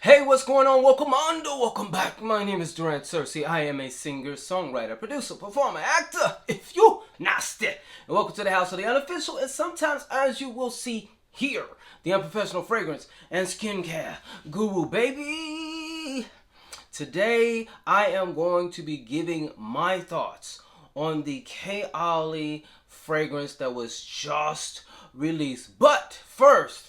Hey, what's going on? Welcome back. My name is Durant Searcy. I am a singer, songwriter, producer, performer, actor, if you nasty. And welcome to the house of the unofficial, and sometimes, as you will see here, the unprofessional fragrance and skincare guru, baby. Today, I am going to be giving my thoughts on the Kayali fragrance that was just released. But first,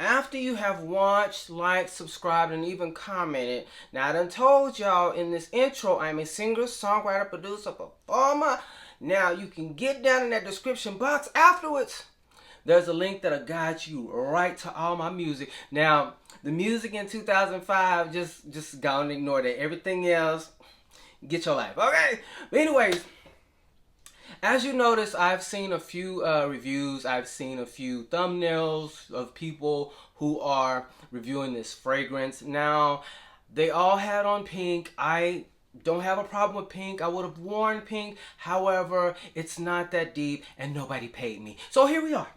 after you have watched, liked, subscribed, and even commented, now I done told y'all in this intro, I'm a singer, songwriter, producer, performer. Now you can get down in that description box afterwards. There's a link that'll guide you right to all my music. Now, the music in 2005, just go and ignore that. Everything else, get your life, okay? But anyways, as you notice, I've seen a few reviews. I've seen a few thumbnails of people who are reviewing this fragrance. Now, they all had on pink. I don't have a problem with pink. I would have worn pink. However, it's not that deep and nobody paid me. So here we are.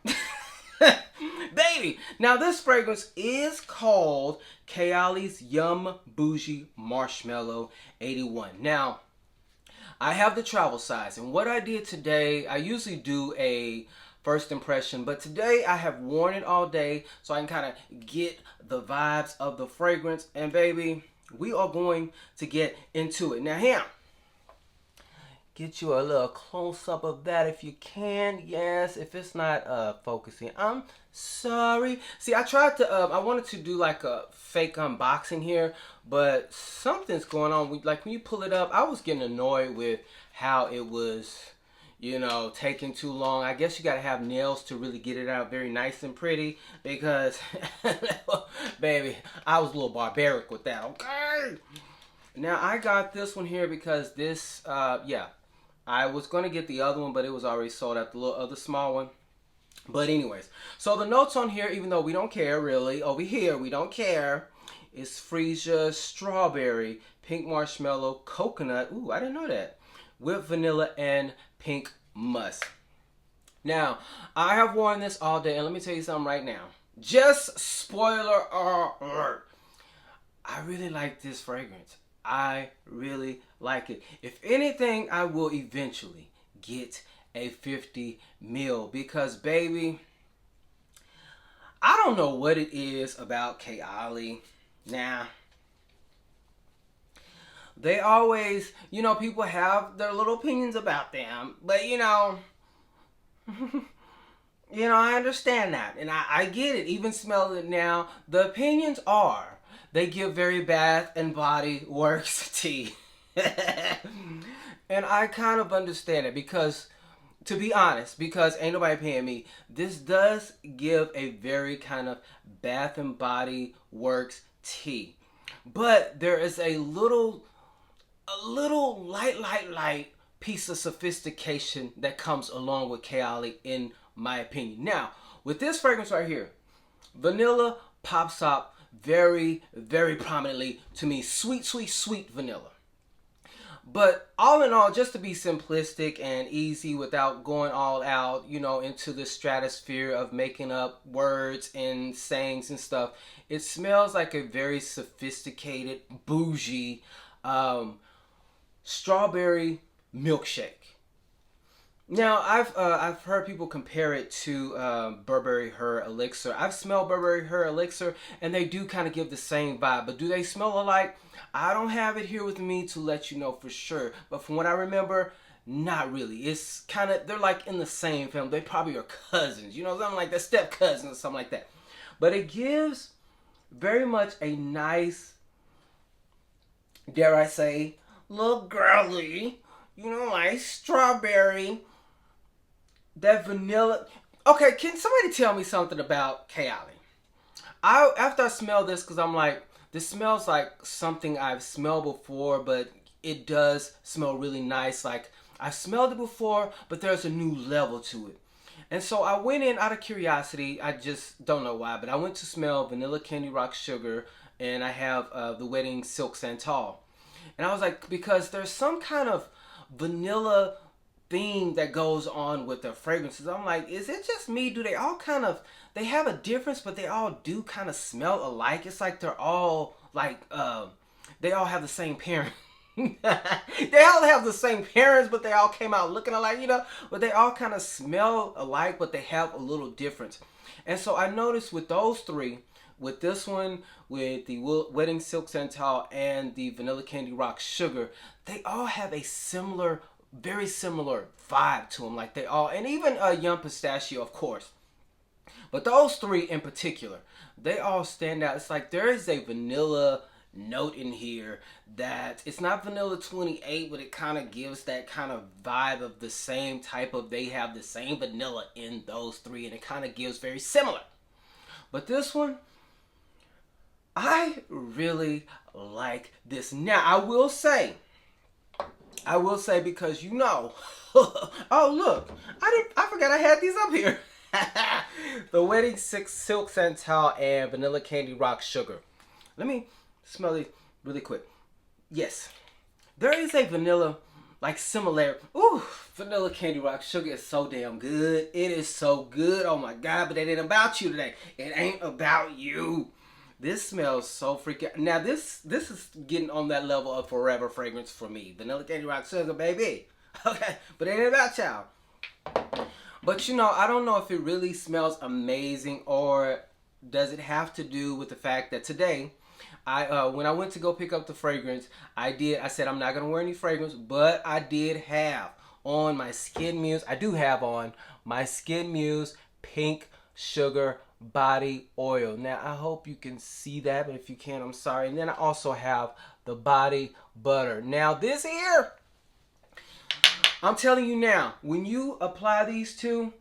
Baby! Now, this fragrance is called Kayali's Yum Boujee Marshmallow 81. Now, I have the travel size, and what I did today, I usually do a first impression, but today I have worn it all day so I can kind of get the vibes of the fragrance, and baby, we are going to get into it. Now here, get you a little close-up of that if you can. Yes, if it's not focusing, I'm sorry. See, I tried to, I wanted to do like a fake unboxing here, but something's going on. Like when you pull it up, I was getting annoyed with how it was, you know, taking too long. I guess you got to have nails to really get it out very nice and pretty because, baby, I was a little barbaric with that, okay? Now, I got this one here because this, yeah, I was going to get the other one, but it was already sold out, the little other small one. But anyways, so the notes on here, even though we don't care really, over here we don't care, is freesia, strawberry, pink marshmallow, coconut, ooh, I didn't know that, with vanilla and pink musk. Now, I have worn this all day, and let me tell you something right now. Just spoiler alert. I really like this fragrance. I really like it. If anything, I will eventually get a 50 ml because, baby, I don't know what it is about Kayali. Now, they always, you know, people have their little opinions about them, but you know, I understand that, and I get it. Even smell it now. The opinions are they give very Bath and Body Works tea, and I kind of understand it because, to be honest, because ain't nobody paying me, this does give a very kind of Bath and Body Works tea. But there is a little light piece of sophistication that comes along with Kayali, in my opinion. Now, with this fragrance right here, vanilla pops up very, very prominently to me. Sweet, sweet, sweet vanilla. But all in all, just to be simplistic and easy without going all out, you know, into the stratosphere of making up words and sayings and stuff, it smells like a very sophisticated, bougie strawberry milkshake. Now, I've heard people compare it to Burberry Her Elixir. I've smelled Burberry Her Elixir, and they do kind of give the same vibe. But do they smell alike? I don't have it here with me to let you know for sure. But from what I remember, not really. It's kind of, they're like in the same family. They probably are cousins, you know, something like that, step cousins or something like that. But it gives very much a nice, dare I say, little girly, you know, like strawberry, that vanilla. Okay, can somebody tell me something about Kayali? After I smell this, because I'm like, this smells like something I've smelled before, but it does smell really nice. Like, I've smelled it before, but there's a new level to it. And so I went in out of curiosity. I just don't know why, but I went to smell Vanilla Candy Rock Sugar, and I have the Wedding Silk Santal. And I was like, because there's some kind of vanilla theme that goes on with their fragrances. I'm like, is it just me? Do they all kind of, they have a difference, but they all do kind of smell alike? It's like they're all like, they all have the same parent. They all have the same parents, but they all came out looking alike, you know. But they all kind of smell alike, but they have a little difference. And so I noticed with those three, with this one, with the Wedding Silk Santal, and the Vanilla Candy Rock Sugar, they all have a similar, very similar vibe to them. Like they all, and even Yum Pistachio, of course. But those three in particular, they all stand out. It's like there is a vanilla note in here that it's not vanilla 28, but it kind of gives that kind of vibe of the same type of, they have the same vanilla in those three, and it kind of gives very similar. But this one, I really like this. Now I will say because you know, oh look, I forgot I had these up here. The Wedding Silk Santal and Vanilla Candy Rock Sugar. Let me smell these really quick. Yes, there is a vanilla like similar. Ooh, Vanilla Candy Rock Sugar is so damn good. It is so good. Oh my God, but it ain't about you today. It ain't about you. This smells so freaking. Now this is getting on that level of forever fragrance for me. Vanilla Candy Rock Sugar, baby. Okay, but it ain't about y'all. But you know, I don't know if it really smells amazing, or does it have to do with the fact that today, when I went to go pick up the fragrance, I said I'm not gonna wear any fragrance, but I did have on my SKNMUSE. I do have on my SKNMUSE Pink Sugar Body Oil. Now I hope you can see that, but if you can't, I'm sorry. And then I also have the body butter. Now this here, I'm telling you now, when you apply these two,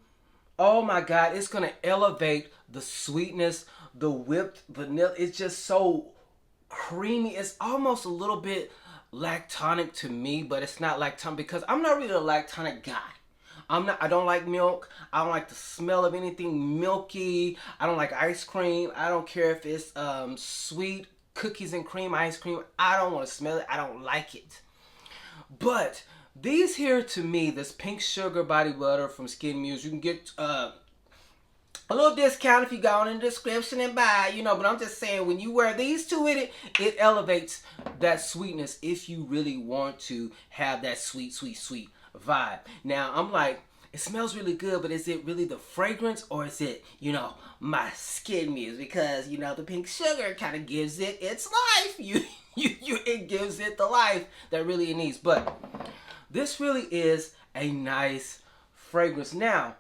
oh my God, it's gonna elevate the sweetness, the whipped vanilla. It's just so creamy. It's almost a little bit lactonic to me, but it's not lactonic because I'm not really a lactonic guy. I don't like milk. I don't like the smell of anything milky. I don't like ice cream. I don't care if it's sweet cookies and cream ice cream. I don't want to smell it. I don't like it. But these here, to me, this Pink Sugar Body Butter from SKNMUSE, you can get a little discount if you go in the description and buy, you know. But I'm just saying, when you wear these two with it, it elevates that sweetness if you really want to have that sweet, sweet, sweet vibe. Now, I'm like, it smells really good, but is it really the fragrance, or is it, you know, my SKNMUSE? Because, you know, the pink sugar kind of gives it its life. It gives it the life that really it needs. But this really is a nice fragrance. Now,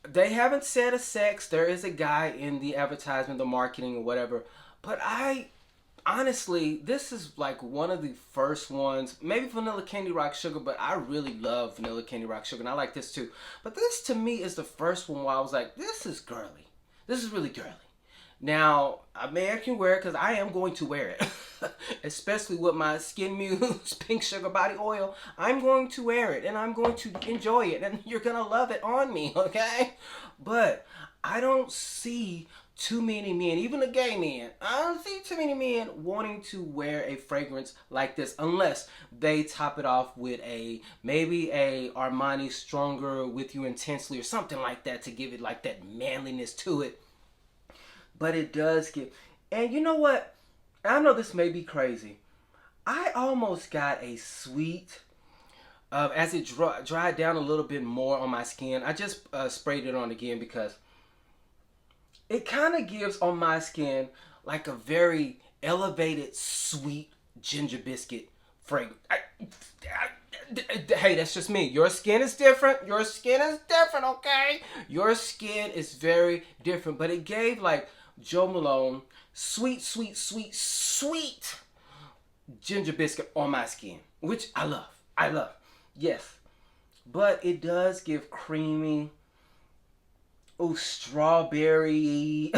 they haven't said a sex. There is a guy in the advertisement, the marketing or whatever. But honestly, this is like one of the first ones. Maybe Vanilla Candy Rock Sugar, but I really love Vanilla Candy Rock Sugar, and I like this too. But this, to me, is the first one where I was like, this is girly. This is really girly. Now, I can wear it because I am going to wear it. Especially with my SKNMUSE Pink Sugar Body Oil. I'm going to wear it, and I'm going to enjoy it, and you're going to love it on me, okay? But I don't see too many men, even the gay men, I don't see too many men wanting to wear a fragrance like this unless they top it off with maybe a Armani Stronger With You Intensely or something like that to give it like that manliness to it. But it does give, and you know what? I know this may be crazy. I almost got a sweet, as it dried down a little bit more on my skin. I just sprayed it on again because it kind of gives on my skin like a very elevated, sweet ginger biscuit fragrance. Hey, that's just me. Your skin is different. Your skin is different, okay? Your skin is very different. But it gave like Joe Malone sweet, sweet, sweet, sweet ginger biscuit on my skin, which I love. I love. Yes. But it does give creamy, strawberry,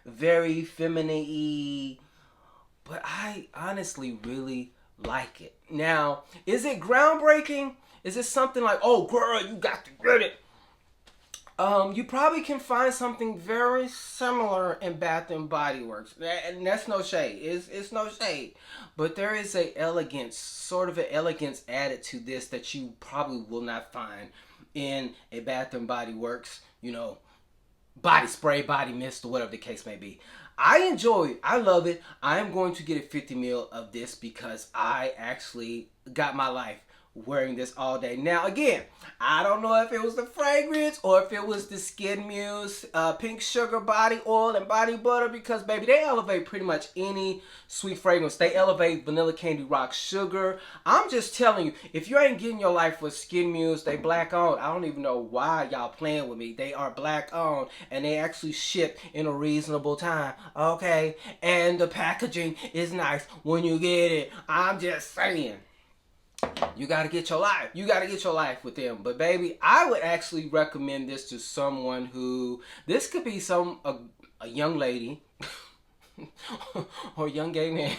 very feminine-y. But I honestly really like it. Now, is it groundbreaking? Is it something like, oh girl, you got to get it? You probably can find something very similar in Bath and Body Works, and that's no shade. It's no shade, but there is a elegance, sort of an elegance added to this that you probably will not find in a Bath and Body Works. You know, body spray, body mist, or whatever the case may be. I enjoy it. I love it. I am going to get a 50 ml of this because I actually got my life wearing this all day. Now, again, I don't know if it was the fragrance or if it was the SKNMUSE pink sugar body oil and body butter, because, baby, they elevate pretty much any sweet fragrance. They elevate vanilla candy rock sugar. I'm just telling you, if you ain't getting your life with SKNMUSE, they black owned. I don't even know why y'all playing with me. They are black owned, and they actually ship in a reasonable time, okay? And the packaging is nice when you get it. I'm just saying. You got to get your life. You got to get your life with them. But baby, I would actually recommend this to someone who, this could be a young lady or young gay man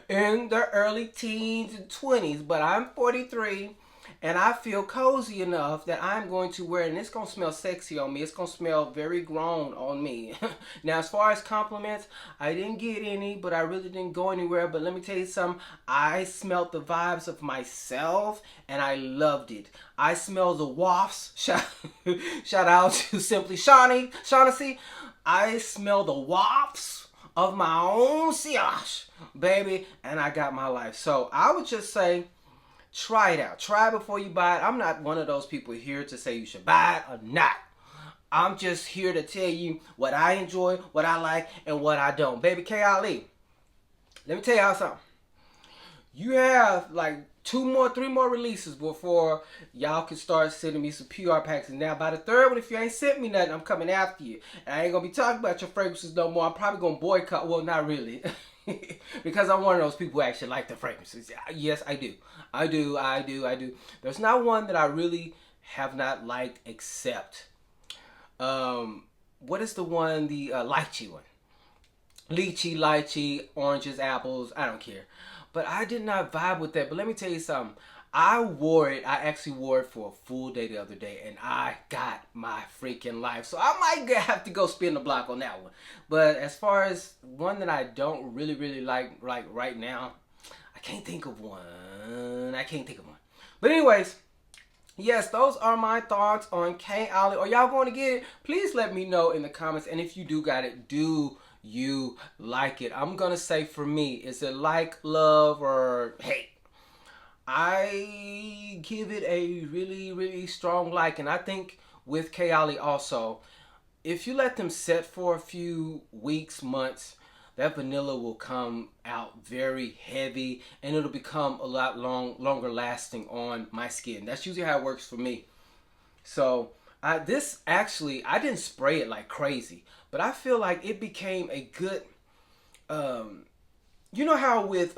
in their early teens and 20s. But I'm 43 and I feel cozy enough that I'm going to wear it, and it's going to smell sexy on me. It's going to smell very grown on me. Now, as far as compliments, I didn't get any, but I really didn't go anywhere. But let me tell you something. I smelled the vibes of myself, and I loved it. I smell the wafts. Shout out to Simply Shaughnessy. I smell the wafts of my own sillage, baby, and I got my life. So I would just say, try it out. Try it before you buy it. I'm not one of those people here to say you should buy it or not. I'm just here to tell you what I enjoy, what I like, and what I don't. Baby Kayali, let me tell y'all something. You have like 3 more releases before y'all can start sending me some PR packs. And now by the 3rd one, if you ain't sent me nothing, I'm coming after you. And I ain't going to be talking about your fragrances no more. I'm probably going to boycott. Well, not really. Because I'm one of those people who actually like the fragrances. Yes, I do. I do. There's not one that I really have not liked except, what is the one, the lychee one? Lychee, oranges, apples, I don't care. But I did not vibe with that. But let me tell you something. I actually wore it for a full day the other day, and I got my freaking life. So I might have to go spin the block on that one. But as far as one that I don't really like right now, I can't think of one. But anyways, yes, those are my thoughts on Kayali. Are y'all going to get it? Please let me know in the comments. And if you do got it, do you like it? I'm going to say, for me, is it like, love, or hate? I give it a really strong like. And I think with Kayali also, if you let them set for a few weeks, months, that vanilla will come out very heavy, and it'll become a lot longer lasting on my skin. That's usually how it works for me. So this actually, I didn't spray it like crazy, but I feel like it became a good, you know how with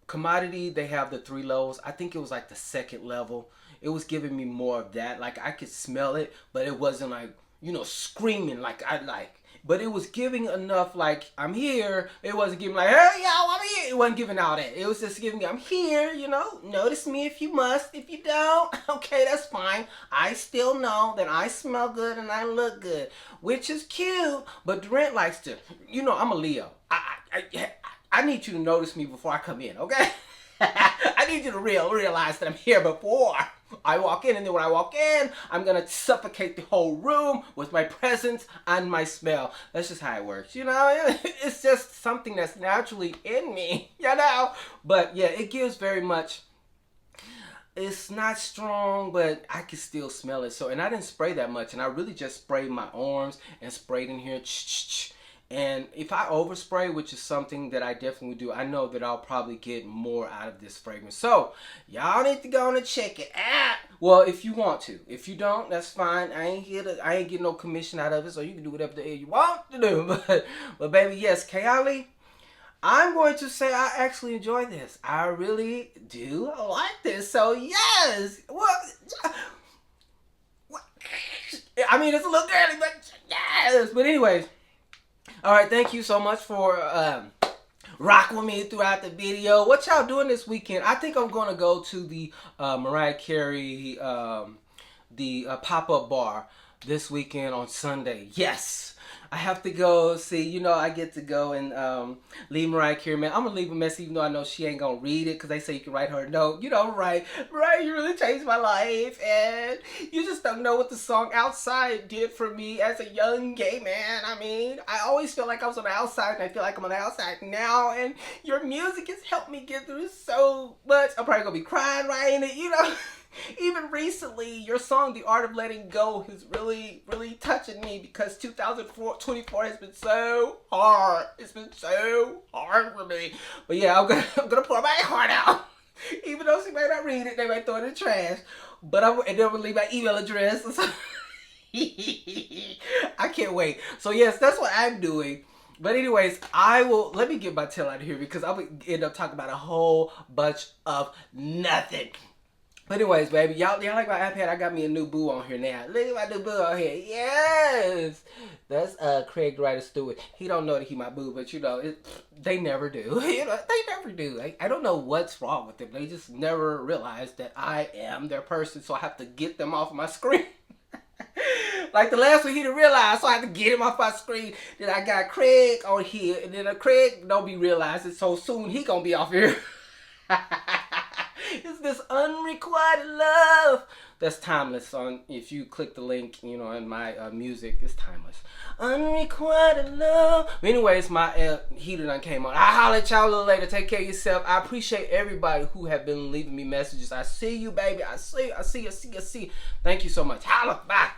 commodity they have the 3 levels. I think it was like the 2nd level. It was giving me more of that. Like I could smell it, but it wasn't like, you know, screaming like I like. But it was giving enough, like, I'm here. It wasn't giving like, hey, yo, I'm here. It wasn't giving all that. It was just giving me, I'm here, you know. Notice me if you must. If you don't, okay, that's fine. I still know that I smell good and I look good, which is cute. But Durant likes to, you know, I'm a Leo. I need you to notice me before I come in, okay? I need you to realize that I'm here before I walk in, and then when I walk in, I'm gonna suffocate the whole room with my presence and my smell. That's just how it works, you know? It's just something that's naturally in me, you know? But yeah, it gives very much, it's not strong, but I can still smell it. So, and I didn't spray that much, and I really just sprayed my arms and sprayed in here. And if I overspray, which is something that I definitely do, I know that I'll probably get more out of this fragrance. So, y'all need to go and check it out. Well, if you want to. If you don't, that's fine. I ain't getting no commission out of it, so you can do whatever the hell you want to do. But baby, yes, Kayali, I'm going to say I actually enjoy this. I really do like this. So, yes. I mean, it's a little dirty, but yes. But anyways. Alright, thank you so much for rocking with me throughout the video. What y'all doing this weekend? I think I'm going to go to the Mariah Carey, the pop-up bar. this weekend on Sunday. Yes, I have to go see, you know, I get to go and leave Mariah Carey, man. I'm going to leave a message even though I know she ain't going to read it because they say you can write her a note. You know, Mariah, you really changed my life. And you just don't know what the song Outside did for me as a young gay man. I mean, I always feel like I was on the outside and I feel like I'm on the outside now. And your music has helped me get through so much. I'm probably going to be crying writing it, you know. Even recently, your song, The Art of Letting Go, is really, really touching me because 2024 has been so hard. It's been so hard for me. But yeah, I'm gonna pour my heart out. Even though she might not read it, they might throw it in the trash. But and then we'll leave my email address. I can't wait. So yes, that's what I'm doing. But anyways, let me get my tail out of here because I would end up talking about a whole bunch of nothing. But anyways, baby, y'all like my iPad? I got me a new boo on here now. Look at my new boo on here. Yes! That's Craig Ryder Stewart. He don't know that he my boo, but you know, they never do. You know, they never do. I don't know what's wrong with them. They just never realize that I am their person, so I have to get them off my screen. Like the last one he didn't realize, so I had to get him off my screen. Then I got Craig on here, and then Craig don't be realizing so soon he gonna be off here. It's this unrequited love that's timeless. On if you click the link, you know, in my music, it's timeless. Unrequited love. Anyways, my heater done came on. I'll holler at y'all a little later. Take care of yourself. I appreciate everybody who have been leaving me messages. I see you, baby. I see you. Thank you so much. Holla. Bye.